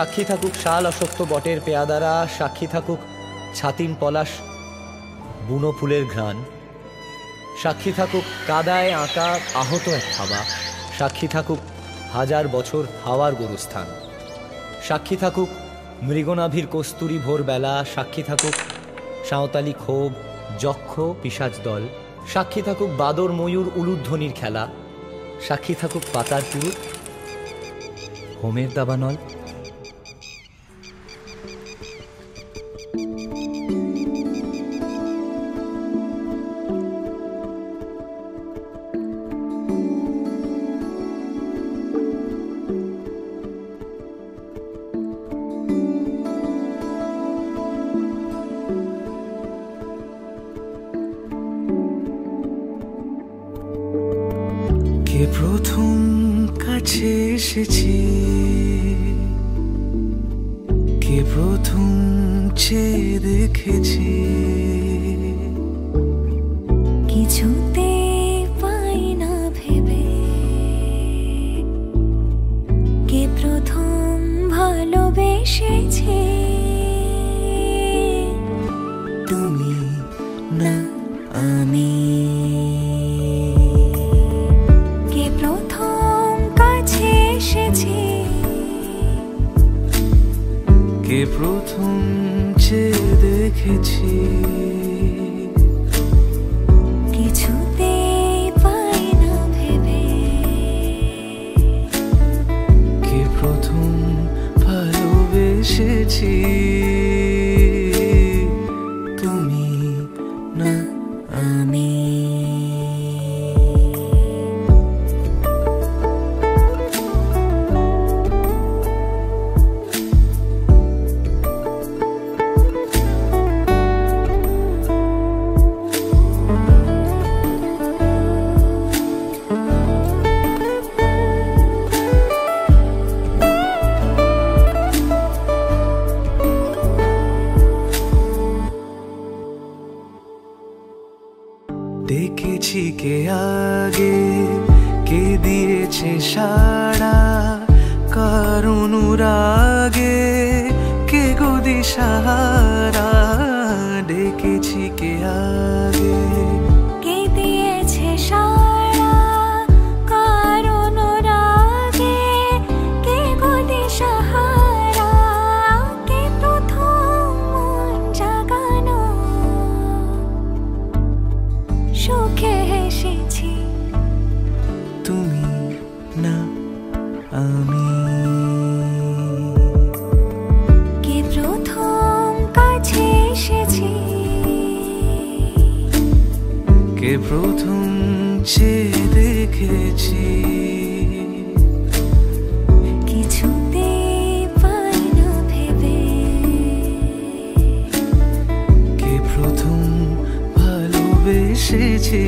সাক্ষী থাকুক শাল অশক্ত বটের পেয়াদারা, সাক্ষী থাকুক ছাতিম পলাশ বুনো ফুলের ঘ্রাণ, সাক্ষী থাকুক কাদায় আঁকা আহত এক থাবা, সাক্ষী থাকুক হাজার বছর হাওয়ার গোরস্থান, সাক্ষী থাকুক মৃগনাভির কস্তুরী ভোরবেলা, সাক্ষী থাকুক সাঁওতালি ক্ষোভ যক্ষ পিশাচ দল, সাক্ষী থাকুক বাদর ময়ূর উলুধ্বনির খেলা, সাক্ষী থাকুক পাতার পুরুত হোমের দাবানল। কে প্রথম কাছে এসেছি, কে প্রথম চেয়ে দেখেছি, কিছুতে পাই না ভেবে, কে প্রথম ভালোবেসেছে, তুমি না আমি। কে প্রথম কাছে এসেছে, কে প্রথম চেয়ে দেখেছি, কিছুতে পাই না ভেবে, কে প্রথম ভালোবেসেছি, তুমি না আমি। দেখেছি কে আগে, কে দিয়েছে সাড়া, কার অনুরাগে কে গো দিশাহারা। ডেকেছি কে আগে, কে দিয়েছে সাড়া, কার অনুরাগে কে গো দিশাহারা, কে প্রথম মন জাগানো, সুখে হেসেছি, তুমি না আমি। কে প্রথম কাছে এসেছি, কে প্রথম চেয়ে দেখেছি, কিছুতে পাই না ভেবে, কে প্রথম ভালোবেসেছি।